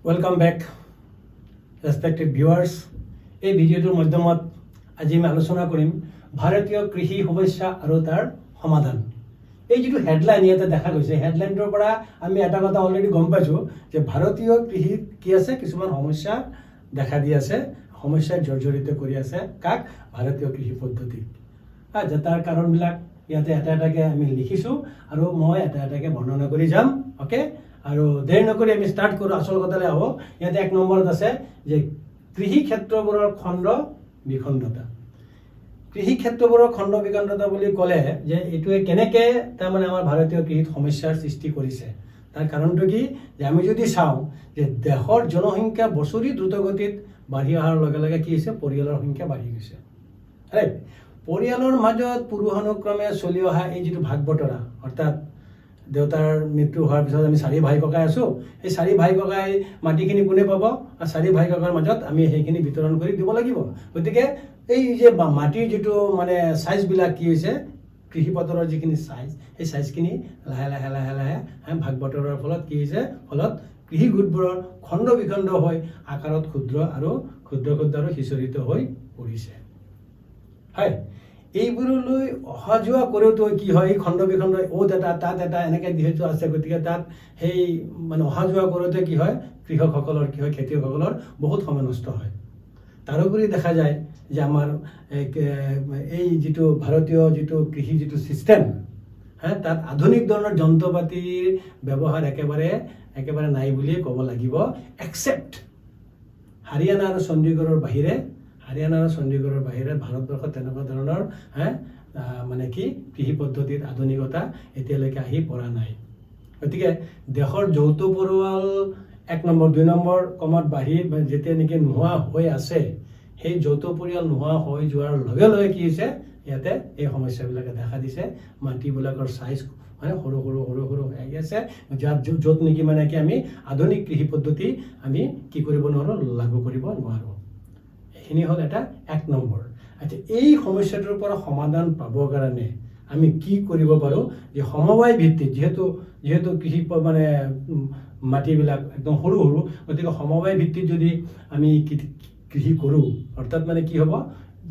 Welcome back ৰেসপেক্টেড viewers. এই ভিডিওটোৰ মাধ্যমত আজি আমি আলোচনা কৰিম ভাৰতীয় কৃষি সমস্যা আৰু তাৰ সমাধান। এই যিটো হেডলাইন ইয়াতে দেখা গৈছে, হেডলাইনটোৰ পৰা আমি এটা কথা অলৰেডি গম পাইছোঁ যে ভাৰতীয় কৃষিত কি আছে, কিছুমান সমস্যা দেখা দি আছে, সমস্যাই জৰ্জৰিত কৰি আছে কাক? ভাৰতীয় কৃষি পদ্ধতি। যে তাৰ কাৰণবিলাক ইয়াতে এটা এটাকৈ আমি লিখিছোঁ আৰু মই এটা এটাকৈ বৰ্ণনা কৰি যাম। অ'কে, আৰু দেৰি নকৰি আমি ষ্টাৰ্ট কৰোঁ। আচল কথালৈ আহোঁ। ইয়াতে 1 নম্বৰত আছে যে কৃষি ক্ষেত্ৰবোৰৰ খণ্ড বিখণ্ডতা। কৃষি ক্ষেত্ৰবোৰৰ খণ্ড বিখণ্ডতা বুলি ক'লে যে এইটোৱে কেনেকৈ তাৰমানে আমাৰ ভাৰতীয় কৃষিত সমস্যাৰ সৃষ্টি কৰিছে। তাৰ কাৰণটো কি যে আমি যদি চাওঁ যে দেশৰ জনসংখ্যা বছৰি দ্ৰুতগতিত বাঢ়ি অহাৰ লগে লগে কি হৈছে, পৰিয়ালৰ সংখ্যা বাঢ়ি গৈছে। ৰাইট, পৰিয়ালৰ মাজত পুৰুষানুক্ৰমে চলি অহা এই যিটো ভাগ বতৰা, অৰ্থাৎ দেউতাৰ মৃত্যু হোৱাৰ পিছত আমি 4 ভাই ককাই আছোঁ। সেই 4 ভাই ককাই মাটিখিনি কোনে পাব? আৰু 4 ভাই ককাৰ মাজত আমি সেইখিনি বিতৰণ কৰি দিব লাগিব। গতিকে এই যে মাটিৰ যিটো মানে চাইজবিলাক কি হৈছে, কৃষিপথাৰৰ যিখিনি চাইজ, সেই চাইজখিনি লাহে লাহে লাহে লাহে ভাগ বতৰাৰ ফলত কি হৈছে, ফলত কৃষি গোটবোৰৰ খণ্ড বিখণ্ড হৈ আকাৰত ক্ষুদ্ৰ আৰু সিঁচৰিত হৈ পৰিছে। হয়, এইবোৰলৈ অহা যোৱা কৰোঁতো কি হয়, এই খণ্ড বিখণ্ড অ'ত এটা তাত এটা এনেকৈ যিহেতু আছে, গতিকে তাত সেই মানে অহা যোৱা কৰোঁতে কি হয়, কৃষকসকলৰ কি হয়, খেতিয়কসকলৰ বহুত সময় নষ্ট হয়। তাৰোপৰি দেখা যায় যে আমাৰ এই যিটো ভাৰতীয় যিটো কৃষি যিটো ছিষ্টেম, তাত আধুনিক ধৰণৰ যন্ত্ৰ পাতিৰ ব্যৱহাৰ একেবাৰে নাই বুলিয়ে ক'ব লাগিব, এক্সেপ্ট হাৰিয়ানা আৰু চণ্ডীগড়ৰ বাহিৰে। ভাৰতবৰ্ষত তেনেকুৱা ধৰণৰ মানে কি কৃষি পদ্ধতিত আধুনিকতা এতিয়ালৈকে আহি পৰা নাই। গতিকে দেশৰ যৌথ পৰিয়াল 1 নম্বৰ 2 নম্বৰ কমত বাঢ়ি যেতিয়া নেকি নোহোৱা হৈ আছে, সেই যৌথ পৰিয়াল নোহোৱা হৈ যোৱাৰ লগে লগে কি হৈছে, ইয়াতে এই সমস্যাবিলাকে দেখা দিছে। মাটিবিলাকৰ চাইজ মানে সৰু হৈ আহি আছে, য'ত নেকি মানে কি আমি আধুনিক কৃষি পদ্ধতি আমি কি কৰিব নোৱাৰোঁ, লাগু কৰিব নোৱাৰোঁ। এইখিনি হ'ল এটা 1 নম্বৰ। আচ্ছা, এই সমস্যাটোৰ পৰা সমাধান পাবৰ কাৰণে আমি কি কৰিব পাৰোঁ? যে সমবায় ভিত্তিত যিহেতু কৃষি মানে মাটিবিলাক একদম সৰু, গতিকে সমবায় ভিত্তিত যদি আমি কৃষি কৰোঁ, অৰ্থাৎ মানে কি হ'ব,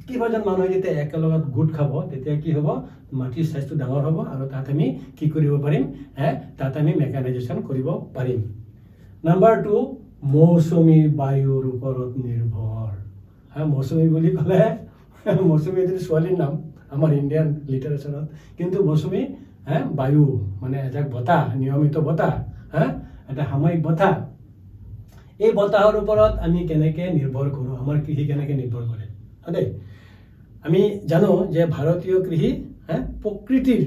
কেইবাজন মানুহে যেতিয়া একেলগত গোট খাব, তেতিয়া কি হ'ব, মাটিৰ চাইজটো ডাঙৰ হ'ব আৰু তাত আমি কি কৰিব পাৰিম, তাত আমি মেকানাইজেশ্যন কৰিব পাৰিম। নম্বৰ 2, মৌচুমী বায়ুৰ ওপৰত নিৰ্ভৰ। মৌচুমী বুলি ক'লে মৌচুমী এজনী ছোৱালীৰ নাম আমাৰ ইণ্ডিয়ান লিটাৰেচাৰত, কিন্তু মৌচুমী বায়ু মানে এজাক বতাহ, নিয়মিত বতাহ, এটা সাময়িক বতাহ। এই বতাহৰ ওপৰত আমি কেনেকৈ নিৰ্ভৰ কৰোঁ, আমাৰ কৃষি কেনেকৈ নিৰ্ভৰ কৰে দেই। আমি জানো যে ভাৰতীয় কৃষি প্ৰকৃতিৰ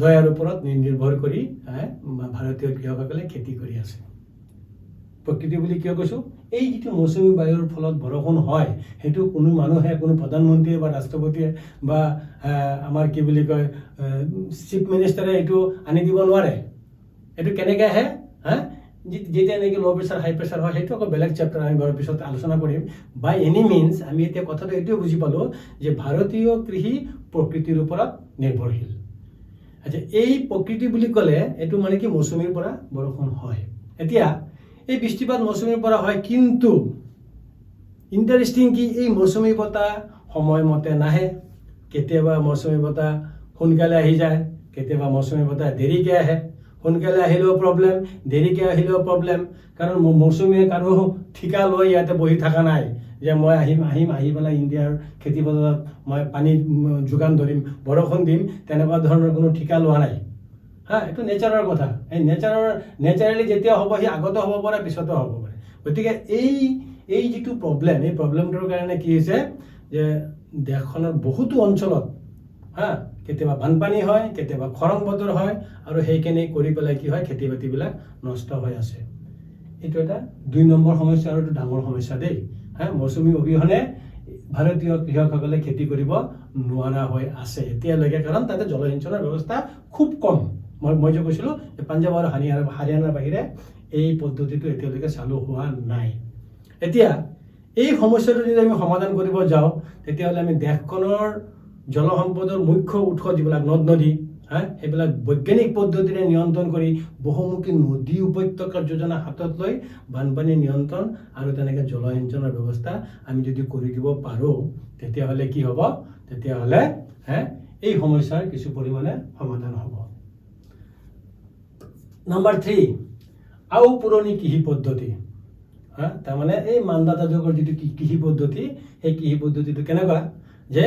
দয়াৰ ওপৰত নিৰ্ভৰ কৰি ভাৰতীয় কৃষকসকলে খেতি কৰি আছে। প্ৰকৃতি বুলি কিয় কৈছোঁ? এই যিটো মৌচুমী বায়ুৰ ফলত বৰষুণ হয়, সেইটো কোনো মানুহে, কোনো প্ৰধানমন্ত্ৰীয়ে বা ৰাষ্ট্ৰপতিয়ে বা আমাৰ কি বুলি কয় চিফ মিনিষ্টাৰে এইটো আনি দিব নোৱাৰে। এইটো কেনেকৈ আহে? যেতিয়া নেকি ল' প্ৰেছাৰ হাই প্ৰেছাৰ হয়, সেইটো আকৌ বেলেগ চেপ্টাৰ আমি বাৰু পিছত আলোচনা কৰিম। বাই এনি মিনছ আমি এতিয়া কথাটো এইটোৱে বুজি পালোঁ যে ভাৰতীয় কৃষি প্ৰকৃতিৰ ওপৰত নিৰ্ভৰশীল। আচ্ছা, এই প্ৰকৃতি বুলি ক'লে এইটো মানে কি মৌচুমীৰ পৰা বৰষুণ হয়। এতিয়া এই বৃষ্টিপাত মৌচুমীৰ পৰা হয়, কিন্তু ইণ্টাৰেষ্টিং কি, এই মৌচুমী বতাহ সময়মতে নাহে। কেতিয়াবা মৌচুমী বতাহ সোনকালে আহি যায়, কেতিয়াবা মৌচুমী বতাহ দেৰিকৈ আহে। সোনকালে আহিলেও প্ৰব্লেম, দেৰিকৈ আহিলেও প্ৰব্লেম, কাৰণ মৌচুমীয়ে কাৰো ঠিকা লৈ ইয়াতে বহি থকা নাই যে মই আহি পেলাই ইণ্ডিয়াৰ খেতিপথাৰত মই পানী যোগান ধৰিম, বৰষুণ দিম, তেনেকুৱা ধৰণৰ কোনো ঠিকা লোৱা নাই। এইটো নেচাৰৰ কথা। এই নেচাৰেলি যেতিয়া হ'ব, সি আগতে হ'ব পাৰে, পিছতো হ'ব পাৰে। গতিকে এই যিটো প্ৰব্লেম, এই প্ৰব্লেমটোৰ কাৰণে কি হৈছে যে দেশখনৰ বহুতো অঞ্চলত কেতিয়াবা বানপানী হয়, কেতিয়াবা খৰাং বতৰ হয়, আৰু সেইখিনি কৰি পেলাই কি হয়, খেতি বাতিবিলাক নষ্ট হৈ আছে। এইটো এটা 2 নম্বৰ সমস্যা আৰু এইটো ডাঙৰ সমস্যা দেই। মৌচুমী অবিহনে ভাৰতীয় কৃষকসকলে খেতি কৰিব নোৱাৰা হৈ আছে এতিয়ালৈকে, কাৰণ তাতে জলসিঞ্চনৰ ব্যৱস্থা খুব কম। মই যে কৈছিলোঁ যে পাঞ্জাৱ আৰু হাৰিয়ানাৰ বাহিৰে এই পদ্ধতিটো এতিয়ালৈকে চালু হোৱা নাই। এতিয়া এই সমস্যাটো যদি আমি সমাধান কৰিব যাওঁ, তেতিয়াহ'লে আমি দেশখনৰ জলসম্পদৰ মুখ্য উৎস যিবিলাক নদ নদী, সেইবিলাক বৈজ্ঞানিক পদ্ধতিৰে নিয়ন্ত্ৰণ কৰি বহুমুখী নদী উপত্যকাৰ যোজনা হাতত লৈ বানপানী নিয়ন্ত্ৰণ আৰু তেনেকৈ জলসিঞ্চনৰ ব্যৱস্থা আমি যদি কৰি দিব পাৰোঁ তেতিয়াহ'লে কি হ'ব? তেতিয়াহ'লে এই সমস্যাৰ কিছু পৰিমাণে সমাধান হ'ব। নাম্বাৰ 3, আও পুৰণি কৃষি পদ্ধতি। তাৰমানে এই মান্দাতা যুগৰ যিটো কৃষি পদ্ধতি, সেই কৃষি পদ্ধতিটো কেনেকুৱা যে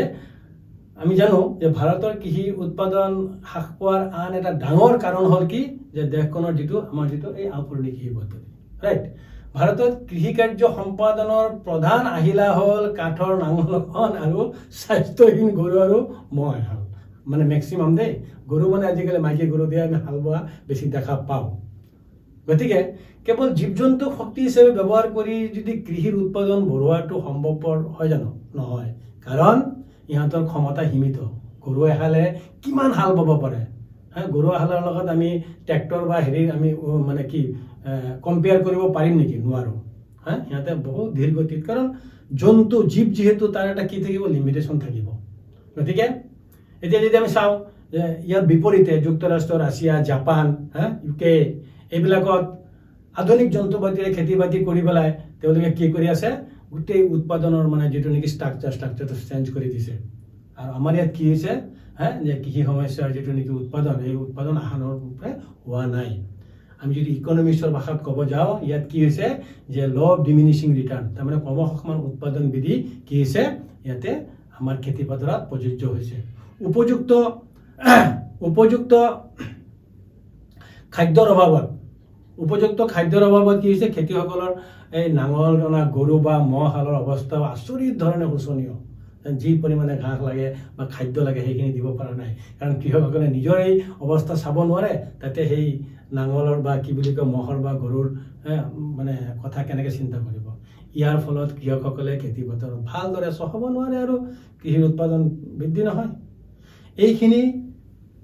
আমি জানো যে ভাৰতৰ কৃষি উৎপাদন হ্ৰাস পোৱাৰ আন এটা ডাঙৰ কাৰণ হ'ল কি যে দেশখনৰ আমাৰ এই আও পুৰণি কৃষি পদ্ধতি, ৰাইট? ভাৰতত কৃষি কাৰ্য সম্পাদনৰ প্ৰধান আহিলা হ'ল কাঠৰ নাঙলখন আৰু স্বাস্থ্যহীন গৰু আৰু ম'হ এহাল। মানে মেক্সিমাম দেই, গৰু মানে আজিকালি মাইকী গৰু দিয়ে আমি হাল বোৱা বেছি দেখা পাওঁ। গতিকে কেৱল জীৱ জন্তু শক্তি হিচাপে ব্যৱহাৰ কৰি যদি কৃষিৰ উৎপাদন বঢ়োৱাটো সম্ভৱপৰ হয় জানো? নহয়, কাৰণ ইহঁতৰ ক্ষমতা সীমিত। গৰু এহালে কিমান হাল বাব পাৰে? গৰু এহালৰ লগত আমি ট্ৰেক্টৰ বা আমি মানে কি কম্পেয়াৰ কৰিব পাৰিম নেকি? নোৱাৰোঁ। সিহঁতে বহুত ধীৰ গতিত, কাৰণ জন্তু জীৱ যিহেতু তাৰ এটা কি থাকিব? লিমিটেশ্যন থাকিব। গতিকে এতিয়া যদি আমি চাওঁ যে ইয়াৰ বিপৰীতে যুক্তৰাষ্ট্ৰ, ৰাছিয়া, জাপান, UK এইবিলাকত আধুনিক যন্ত্ৰ পাতিৰে খেতি বাতি কৰি পেলাই তেওঁলোকে কি কৰি আছে? গোটেই উৎপাদনৰ মানে যিটো নেকি ষ্ট্ৰাকচাৰটো চেঞ্জ কৰি দিছে। আৰু আমাৰ ইয়াত কি হৈছে যে কৃষি সমস্যাৰ যিটো নেকি উৎপাদন, এই উৎপাদন আশানুৰূপ ৰূপে হোৱা নাই। আমি যদি ইকনমিক্সৰ ভাষাত ক'ব যাওঁ, ইয়াত কি হৈছে যে ল অফ ডিমিনিশ্বিং ৰিটাৰ্ণ, তাৰমানে ক্ৰমহ্ৰাসমান উৎপাদন বিধি কি হৈছে ইয়াতে আমাৰ খেতি পথাৰত প্ৰযোজ্য হৈছে। উপযুক্ত খাদ্যৰ অভাৱত কি হৈছে? খেতিয়কসকলৰ এই নাঙল টনা গৰু বা ম'হ হালৰ অৱস্থাও আচৰিত ধৰণে শোচনীয়। যি পৰিমাণে ঘাঁহ লাগে বা খাদ্য লাগে সেইখিনি দিব পৰা নাই, কাৰণ কৃষকসকলে নিজৰ এই অৱস্থা চাব নোৱাৰে, তাতে সেই নাঙলৰ বা কি বুলি কয় ম'হৰ বা গৰুৰ মানে কথা কেনেকৈ চিন্তা কৰিব। ইয়াৰ ফলত কৃষকসকলে খেতি পথাৰত ভালদৰে চহাব নোৱাৰে আৰু কৃষিৰ উৎপাদন বৃদ্ধি নহয়। এইখিনি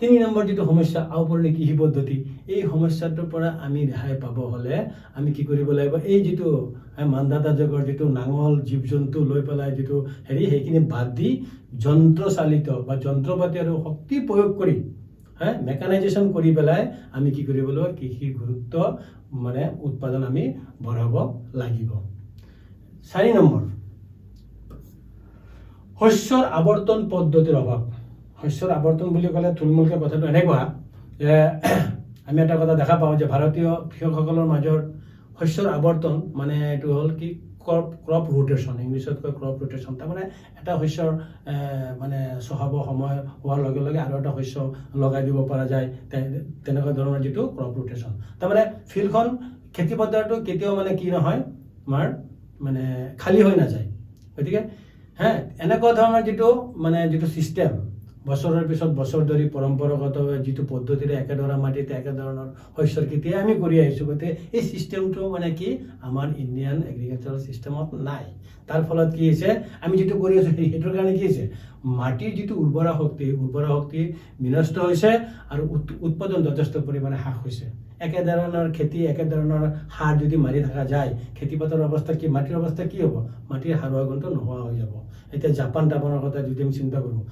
3 নম্বৰ যিটো সমস্যা, আও পুৰণি কৃষি পদ্ধতি, এই সমস্যাটোৰ পৰা আমি ৰেহাই পাব হ'লে আমি কি কৰিব লাগিব? এই যিটো মান্দাতা যুগৰ যিটো নাঙল জীৱ জন্তু লৈ পেলাই যিটো সেইখিনি বাদ দি যন্ত্ৰচালিত বা যন্ত্ৰপাতি আৰু শক্তি প্ৰয়োগ কৰি মেকানাইজেশ্যন কৰি পেলাই আমি কি কৰিব লাগিব? কৃষিৰ গুৰুত্ব মানে উৎপাদন আমি বঢ়াব লাগিব। 4 নম্বৰ, শস্যৰ আৱৰ্তন পদ্ধতিৰ অভাৱ। শস্যৰ আৱৰ্তন বুলি ক'লে থুলমূলকৈ কথাটো এনেকুৱা যে আমি এটা কথা দেখা পাওঁ যে ভাৰতীয় কৃষকসকলৰ মাজত শস্যৰ আৱৰ্তন মানে এইটো হ'ল কি ক্ৰপ ৰোটেশ্যন, ইংলিছত কয় ক্ৰপ ৰোটেশ্যন। তাৰমানে এটা শস্যৰ মানে চহাব সময় হোৱাৰ লগে লগে আৰু এটা শস্য লগাই দিব পৰা যায়, তেনেকুৱা ধৰণৰ যিটো ক্ৰপ ৰোটেশ্যন। তাৰমানে ফিল্ডখন খেতি পথাৰটো কেতিয়াও মানে কি নহয় আমাৰ মানে খালী হৈ নাযায়। গতিকে এনেকুৱা ধৰণৰ যিটো ছিষ্টেম বছৰৰ পিছত বছৰ ধৰি পৰম্পৰাগতভাৱে যিটো পদ্ধতিৰে একেডৰা মাটিতে একেধৰণৰ শস্যৰ খেতি আমি কৰি আহিছোঁ, গতিকে এই ছিষ্টেমটো মানে কি আমাৰ ইণ্ডিয়ান এগ্ৰিকালচাৰেল ছিষ্টেমত নাই। তাৰ ফলত কি হৈছে? আমি যিটো কৰি আছোঁ সেইটোৰ কাৰণে কি হৈছে? মাটিৰ যিটো উৰ্বৰা শক্তি বিনষ্ট হৈছে আৰু উৎপাদন যথেষ্ট পৰিমাণে হ্ৰাস হৈছে। একেধৰণৰ খেতি একেধৰণৰ সাৰ যদি মাৰি থকা যায়, খেতিপথাৰৰ অৱস্থা কি? মাটিৰ অৱস্থা কি হ'ব? মাটিৰ সাৰুৱা গুণটো নোহোৱা হৈ যাব। এতিয়া জাপানৰ কথা যদি আমি চিন্তা কৰোঁ,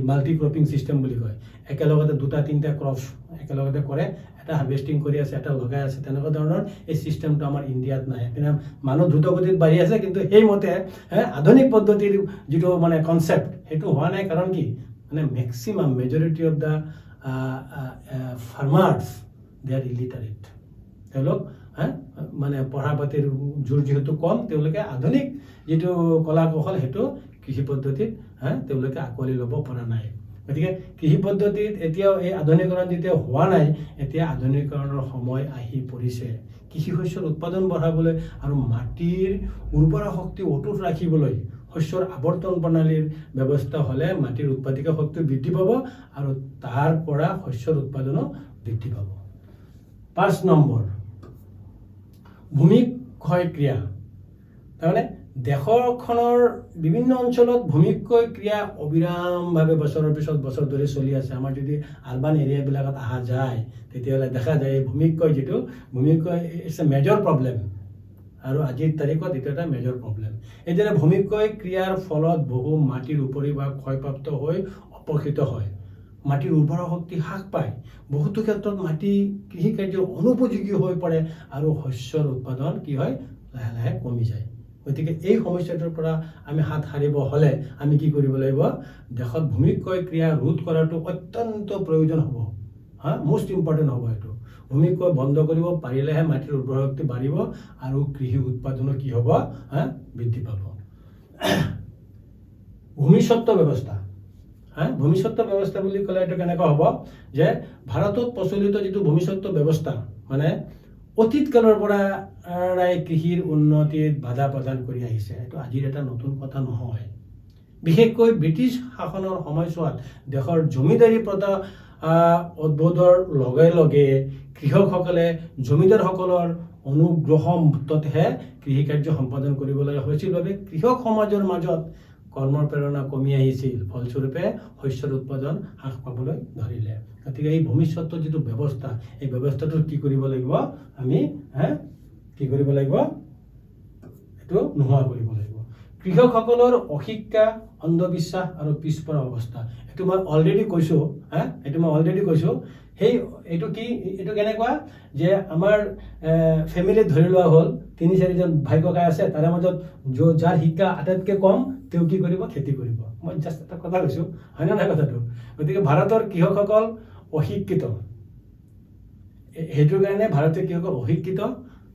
মাল্টি ক্ৰপিং ছিষ্টেম বুলি কয়, একেলগতে 2-3টা ক্ৰপছ একেলগতে কৰে, এটা হাৰ্ভেষ্টিং কৰি আছে, এটা লগাই আছে, তেনেকুৱা ধৰণৰ এই ছিষ্টেমটো আমাৰ ইণ্ডিয়াত নাই। সেইকাৰণে মানুহ দ্ৰুতগতিত বাঢ়ি আছে, কিন্তু সেইমতে আধুনিক পদ্ধতিৰ যিটো মানে কনচেপ্ট সেইটো হোৱা নাই। কাৰণ কি? মানে maximum majority of the farmers they are illiterate. তেওঁলোক মানে পঢ়া পাতিৰ জোৰ যিহেতু কম, তেওঁলোকে আধুনিক যিটো কলা কৌশল সেইটো কৃষি পদ্ধতিত তেওঁলোকে আঁকোৱালি ল'ব পৰা নাই। গতিকে কৃষি পদ্ধতিত এতিয়াও এই আধুনিকৰণ যেতিয়া হোৱা নাই, এতিয়া আধুনিকৰণৰ সময় আহি পৰিছে। কৃষি শস্যৰ উৎপাদন বঢ়াবলৈ আৰু মাটিৰ উৰ্বৰা শক্তি অটুট ৰাখিবলৈ শস্যৰ আৱৰ্তন প্ৰণালীৰ ব্যৱস্থা হ'লে মাটিৰ উৎপাদিত শক্তি বৃদ্ধি পাব আৰু তাৰ পৰা শস্যৰ উৎপাদনো বৃদ্ধি পাব। 5 নম্বৰ, ভূমিক্ষয় ক্ৰিয়া। তাৰমানে দেশখনৰ বিভিন্ন অঞ্চলত ভূমিক্ষয় ক্ৰিয়া অবিৰামভাৱে বছৰৰ পিছত বছৰ ধৰি চলি আছে। আমাৰ যদি আৰ্বান এৰিয়াবিলাকত অহা যায় তেতিয়াহ'লে দেখা যায় এই ভূমিক্ষয় ইটছ এ মেজৰ প্ৰব্লেম, আৰু আজিৰ তাৰিখত এইটো এটা মেজৰ প্ৰব্লেম। এইদৰে ভূমিক্ষয় ক্ৰিয়াৰ ফলত বহু মাটিৰ উপৰিভাগ ক্ষয়প্ৰাপ্ত হৈ অপকৃত হয়। মাটিৰ উৰ্বৰা শক্তি হ্ৰাস পায়, বহুতো ক্ষেত্ৰত মাটি কৃষি কাৰ্যৰ অনুপযোগী হৈ পৰে আৰু শস্যৰ উৎপাদন কি হয় লাহে লাহে কমি যায়। গতিকে এই সমস্যাটোৰ পৰা আমি হাত সাৰিব হ'লে আমি কি কৰিব লাগিব, দেশত ভূমিক্ষয় ক্ৰিয়া ৰোধ কৰাটো অত্যন্ত প্ৰয়োজন হ'ব। মোষ্ট ইম্পৰ্টেণ্ট হ'ব এইটো। ভূমিক্ষয় বন্ধ কৰিব পাৰিলেহে মাটিৰ উৰ্বৰা শক্তি বাঢ়িব আৰু কৃষি উৎপাদনো কি হ'ব বৃদ্ধি পাব। ভূমিস্বত্ব ব্যৱস্থা, ভূমিস্বত্ব ব্যৱস্থা বুলি ক'লে এইটো কেনেকুৱা হ'ব যে ভাৰতত প্ৰচলিত যিটো ভূমিস্বত্ব ব্যৱস্থা মানে অতীত কালৰ পৰাই কৃষিৰ উন্নতিত বাধা প্ৰদান কৰি আহিছে। এইটো আজিৰ এটা নতুন কথা নহয়। বিশেষকৈ ব্ৰিটিছ শাসনৰ সময়ছোৱাত দেশৰ জমিদাৰী প্ৰথা উদ্বোধৰ লগে লগে কৃষকসকলে জমিদাৰসকলৰ অনুগ্ৰহতহে কৃষি কাৰ্য সম্পাদন কৰিবলৈ হৈছিল বাবে কৃষক সমাজৰ মাজত কৰ্মৰ প্ৰেৰণা কমি আহিছিল। ফলস্বৰূপে শস্যৰ উৎপাদন হ্ৰাস পাবলৈ ধৰিলে। গতিকে এই ভূমিস্বত্ব যিটো ব্যৱস্থা, এই ব্যৱস্থাটো কি কৰিব লাগিব, আমি কি কৰিব লাগিব, এইটো নোহোৱা কৰিব লাগিব। কৃষকসকলৰ অশিক্ষা, অন্ধবিশ্বাস আৰু পিছপৰা অৱস্থা, এইটো মই অলৰেডি কৈছোঁ। এইটো কেনেকুৱা যে আমাৰ ফেমিলিত ধৰি লোৱা হ'ল ৩-৪জন ভাই ককাই আছে, তাৰে মাজত যাৰ শিক্ষা আটাইতকৈ কম তেওঁ কি কৰিব, খেতি কৰিব। মই জাষ্ট এটা কথা কৈছোঁ, হয় নে নহয় কথাটো? গতিকে ভাৰতৰ কৃষকসকল অশিক্ষিত, সেইটোৰ কাৰণে ভাৰতীয় কৃষকসকল অশিক্ষিত,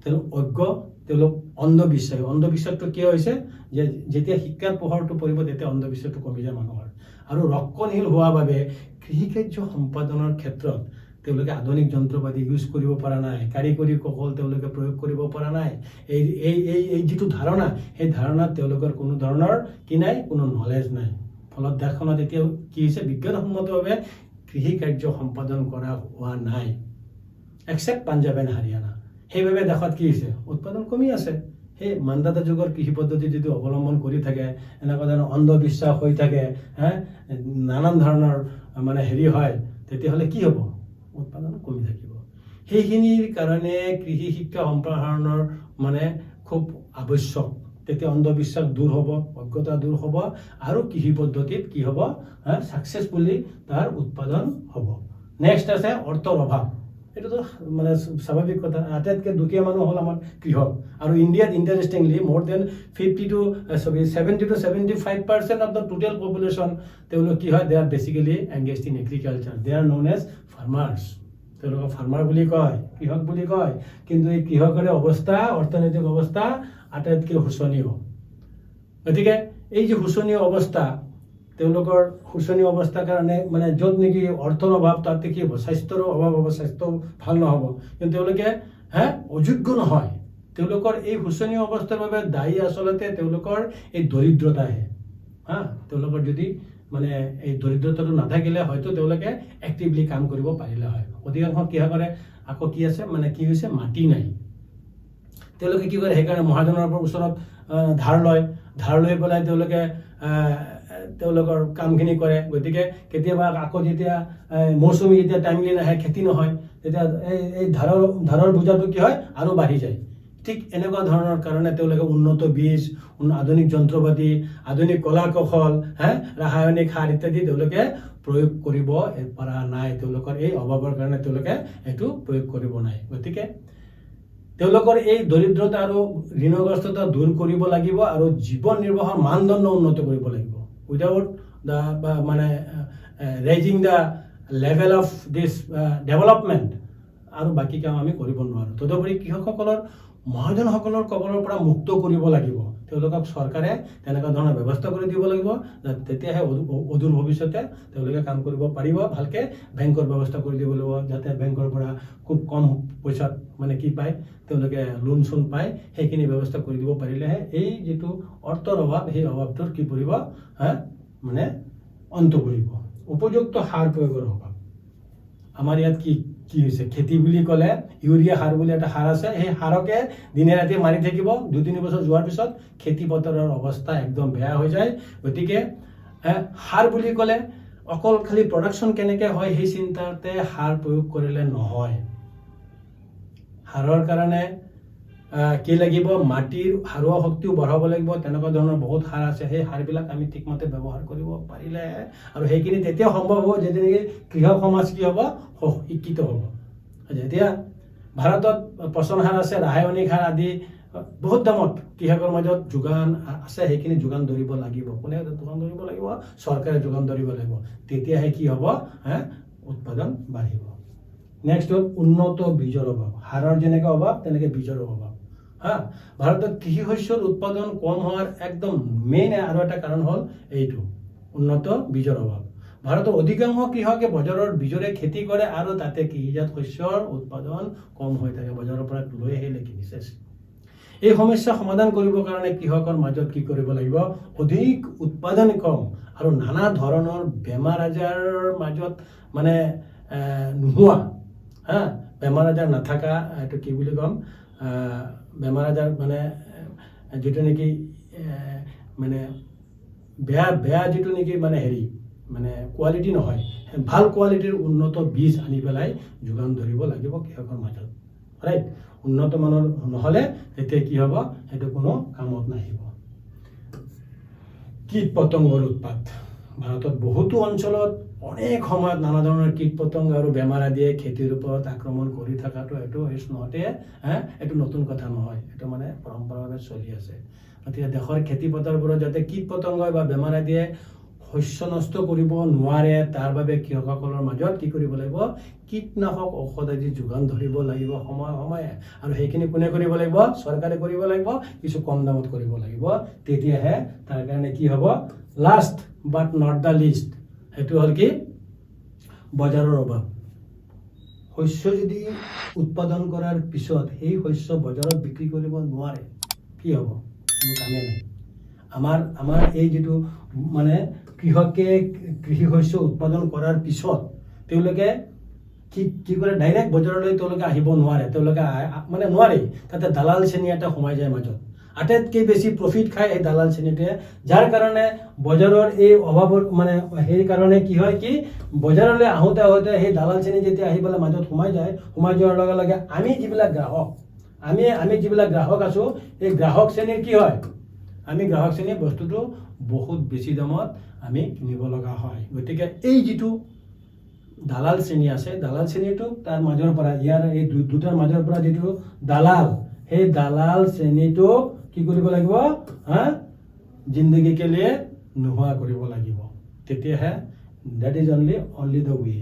তেওঁলোক অজ্ঞ, তেওঁলোক অন্ধবিশ্বাসী। অন্ধবিশ্বাসটো কিয় হৈছে যে যেতিয়া শিক্ষাৰ পোহৰটো পৰিব তেতিয়া অন্ধবিশ্বাসটো কমি যায় মানুহৰ। আৰু ৰক্ষণশীল হোৱাৰ বাবে কৃষিকাৰ্য সম্পাদনৰ ক্ষেত্ৰত তেওঁলোকে আধুনিক যন্ত্ৰপাতি ইউজ কৰিব পৰা নাই, কাৰিকৰী কৌশল তেওঁলোকে প্ৰয়োগ কৰিব পৰা নাই। এই যিটো ধাৰণা, সেই ধাৰণাত তেওঁলোকৰ কোনো ধৰণৰ কোনো নলেজ নাই। ফলত দেশখনত এতিয়া কি হৈছে, বিজ্ঞানসন্মতভাৱে কৃষি কাৰ্য সম্পাদন কৰা হোৱা নাই, এক্সেপ্ট পাঞ্জাৱ এণ্ড হাৰিয়ানা। সেইবাবে দেশত কি হৈছে, উৎপাদন কমি আছে। সেই মান্দাতা যুগৰ কৃষি পদ্ধতি যদি অৱলম্বন কৰি থাকে, এনেকুৱা ধৰণৰ অন্ধবিশ্বাস হৈ থাকে, নানান ধৰণৰ হয়, তেতিয়াহ'লে কি হ'ব, উৎপাদন কমি থাকিব। সেইখিনিৰ কাৰণে কৃষি শিক্ষা সম্প্ৰসাৰণৰ খুব আৱশ্যক। তেতিয়া অন্ধবিশ্বাস দূৰ হ'ব, অজ্ঞতা দূৰ হ'ব আৰু কৃষি পদ্ধতিত কি হ'ব, ছাকচেছফুলি তাৰ উৎপাদন হ'ব। নেক্সট আছে অৰ্থৰ অভাৱ। এইটোতো স্বাভাৱিক কথা। আটাইতকৈ দুখীয়া মানুহ হ'ল আমাৰ কৃষক। আৰু ইণ্ডিয়াত interestingly more than 70 to 75% of the total population তেওঁলোক কি হয়, they are basically engaged in agriculture. They are known as farmers. তেওঁলোকক ফাৰ্মাৰ বুলি কয়, কৃষক বুলি কয়। কিন্তু এই কৃষকৰে অৱস্থা, অৰ্থনৈতিক অৱস্থা আটাইতকৈ শোচনীয়। গতিকে এই যে শোচনীয় অৱস্থা, তেওঁলোকৰ শোচনীয় অৱস্থাৰ কাৰণে য'ত নেকি অৰ্থৰ অভাৱ, তাতে কি হ'ব, স্বাস্থ্যৰো অভাৱ হ'ব, স্বাস্থ্য ভাল নহ'ব। কিন্তু তেওঁলোকে অযোগ্য নহয়। তেওঁলোকৰ এই শোচনীয় অৱস্থাৰ বাবে দায়ী আচলতে তেওঁলোকৰ এই দৰিদ্ৰতাহে। তেওঁলোকৰ যদি এই দৰিদ্ৰতাটো নাথাকিলে হয়তো তেওঁলোকে এক্টিভলি কাম কৰিব পাৰিলে হয়। অধিকাংশ কৃষকৰে আকৌ কি আছে, কি হৈছে, মাটি নাই। তেওঁলোকে কি কৰে, সেইকাৰণে মহাজনৰ ওচৰত ধাৰ লয়, ধাৰ লৈ পেলাই তেওঁলোকে তেওঁলোকৰ কামখিনি কৰে। গতিকে কেতিয়াবা আকৌ যেতিয়া মৌচুমী যেতিয়া টাইমলি নাহে, খেতি নহয়, তেতিয়া এই ধাৰৰ বোজাটো কি হয়, আৰু বাঢ়ি যায়। ঠিক এনেকুৱা ধৰণৰ কাৰণে তেওঁলোকে উন্নত বীজ, আধুনিক যন্ত্ৰপাতি, আধুনিক কলা কৌশল, ৰাসায়নিক সাৰ ইত্যাদি তেওঁলোকে প্ৰয়োগ কৰিব পৰা নাই। তেওঁলোকৰ এই অভাৱৰ কাৰণে তেওঁলোকে এইটো প্ৰয়োগ কৰিব নাই। গতিকে তেওঁলোকৰ এই দৰিদ্ৰতা আৰু ঋণগ্ৰস্ততা দূৰ কৰিব লাগিব আৰু জীৱন নিৰ্বাহৰ মানদণ্ড উন্নত কৰিব লাগিব। Without the raising the level of this development আৰু বাকী কাম আমি কৰিব নোৱাৰোঁ। তদুপৰি কৃষকসকলৰ মহাজনসকলৰ কবলৰ পৰা মুক্ত কৰিব লাগিব। তেওঁলোকক চৰকাৰে তেনেকুৱা ধৰণৰ ব্যৱস্থা কৰি দিব লাগিব, তেতিয়াহে অদূৰ ভৱিষ্যতে তেওঁলোকে কাম কৰিব পাৰিব। ভালকৈ বেংকৰ ব্যৱস্থা কৰি দিব লাগিব, যাতে বেংকৰ পৰা খুব কম পইচাত কি পায়, তেওঁলোকে লোন চোন পায়। সেইখিনি ব্যৱস্থা কৰি দিব পাৰিলেহে এই যিটো অৰ্থৰ অভাৱ, সেই অভাৱটোৰ কি পৰিব, অন্ত পৰিব। উপযুক্ত সাৰ প্ৰয়োগৰ অভাৱ। আমাৰ ইয়াত কি হৈছে, খেতি বুলি ক'লে ইউৰিয়া সাৰ বুলি এটা সাৰ আছে। সেই সাৰকে দিনে ৰাতি মাৰি থাকিব, 2-3 বছৰ যোৱাৰ পিছত খেতি পথাৰৰ অৱস্থা একদম বেয়া হৈ যায়। গতিকে সাৰ বুলি ক'লে অকল খালি প্ৰডাকশ্যন কেনেকৈ হয় সেই চিন্তাতে সাৰ প্ৰয়োগ কৰিলে নহয়। সাৰৰ কাৰণে কি লাগিব, মাটিৰ সাৰুৱা শক্তিও বঢ়াব লাগিব। তেনেকুৱা ধৰণৰ বহুত সাৰ আছে, সেই সাৰবিলাক আমি ঠিকমতে ব্যৱহাৰ কৰিব পাৰিলে আৰু সেইখিনি তেতিয়া সম্ভৱ হ'ব যেতিয়া নেকি কৃষক সমাজ কি হ'ব, শিক্ষিত হ'ব। এতিয়া ভাৰতত পচন সাৰ আছে, ৰাসায়নিক সাৰ আদি বহুত দামত কৃষকৰ মাজত যোগান আছে, সেইখিনি যোগান ধৰিব লাগিব। কোনে যোগান ধৰিব লাগিব? চৰকাৰে যোগান ধৰিব লাগিব। তেতিয়াহে কি হ'ব, উৎপাদন বাঢ়িব। নেক্সট হ'ল উন্নত বীজৰ অভাৱ। সাৰৰ যেনেকৈ অভাৱ তেনেকৈ বীজৰ অভাৱ। ভাৰতত কৃষি শস্যৰ উৎপাদন কম হোৱাৰ একদম মেইন আৰু এটা কাৰণ হ'ল এইটো উন্নত বীজৰ অভাৱ। ভাৰতৰ অধিকাংশ কৃষকে বজাৰৰ বীজৰে খেতি কৰে আৰু তাতে কৃষিজাত শস্যৰ উৎপাদন কম হৈ থাকে, বজাৰৰ পৰা লৈ আহিলে কিনিছে। এই সমস্যা সমাধান কৰিবৰ কাৰণে কৃষকৰ মাজত কি কৰিব লাগিব, অধিক উৎপাদন কম আৰু নানা ধৰণৰ বেমাৰ আজাৰৰ মাজত মানে নোহোৱা, বেমাৰ আজাৰ নাথাকা, এইটো কি বুলি ক'ম, বেমাৰ আজাৰ মানে যিটো নেকি মানে বেয়া যিটো নেকি মানে হেৰি মানে কোৱালিটি নহয়, ভাল কোৱালিটিৰ উন্নত বীজ আনি পেলাই যোগান ধৰিব লাগিব কৃষকৰ মাজত, ৰাইট। উন্নত মানৰ নহ'লে তেতিয়া কি হ'ব, সেইটো কোনো কামত নাহিব। কীট পতংগৰ উৎপাত। ভাৰতত বহুতো অঞ্চলত অনেক সময়ত নানা ধৰণৰ কীট পতংগ আৰু বেমাৰ আদিয়ে খেতিৰ ওপৰত আক্ৰমণ কৰি থকাটো এইটো নহওঁতে এইটো নতুন কথা নহয়, এইটো মানে পৰম্পৰাভাৱে চলি আছে। গতিকে দেশৰ খেতি পথাৰবোৰত যাতে কীট পতংগই বা বেমাৰ আদিয়ে শস্য নষ্ট কৰিব নোৱাৰে, তাৰ বাবে কৃষকসকলৰ মাজত কি কৰিব লাগিব, কীটনাশক ঔষধ আদি যোগান ধৰিব লাগিব সময়ে সময়ে। আৰু সেইখিনি কোনে কৰিব লাগিব? চৰকাৰে কৰিব লাগিব, কিছু কম দামত কৰিব লাগিব। তেতিয়াহে তাৰ কাৰণে কি হ'ব, last but not the least, সেইটো হ'ল কি, বজাৰৰ অভাৱ। শস্য যদি উৎপাদন কৰাৰ পিছত সেই শস্য বজাৰত বিক্ৰী কৰিব নোৱাৰে, কি হ'ব? কোনো কামেই নাই। আমাৰ এই যিটো মানে কৃষকে কৃষি শস্য উৎপাদন কৰাৰ পিছত তেওঁলোকে কি কৰে, ডাইৰেক্ট বজাৰলৈ তেওঁলোকে আহিব নোৱাৰে, তেওঁলোকে মানে নোৱাৰে, তাতে দালাল শ্ৰেণী এটা সোমাই যায় মাজত। আটাইতকৈ বেছি প্ৰফিট খায় এই দালাল শ্ৰেণীটোৱে, যাৰ কাৰণে বজাৰৰ এই অভাৱৰ মানে সেই কাৰণে কি হয়, কি বজাৰলৈ আহোঁতে সেই দালাল শ্ৰেণী যেতিয়া আহি পেলাই মাজত সোমাই যোৱাৰ লগে লগে আমি যিবিলাক গ্ৰাহক, আমি যিবিলাক গ্ৰাহক আছোঁ, এই গ্ৰাহক শ্ৰেণীৰ কি হয়, আমি গ্ৰাহক শ্ৰেণীৰ বস্তুটো বহুত বেছি দামত আমি কিনিব লগা হয়। গতিকে এই যিটো দালাল শ্ৰেণী আছে, দালাল শ্ৰেণীটোক তাৰ মাজৰ পৰা, ইয়াৰ এই দুটাৰ মাজৰ পৰা যিটো দালাল, সেই দালাল শ্ৰেণীটোক কি কৰিব লাগিব, জিন্দগী কে লিয়ে নোহোৱা কৰিব লাগিব। তেতিয়াহে that is only the way.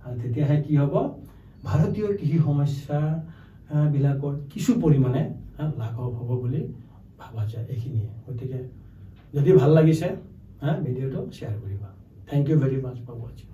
আৰু তেতিয়াহে কি হ'ব, ভাৰতীয় কৃষি সমস্যাবিলাকৰ কিছু পৰিমাণে লাঘৱ হ'ব বুলি ভাবা যায়। এইখিনিয়ে। গতিকে যদি ভাল লাগিছে ভিডিঅ'টো শ্বেয়াৰ কৰিবা। Thank you very much for ৱাচিং।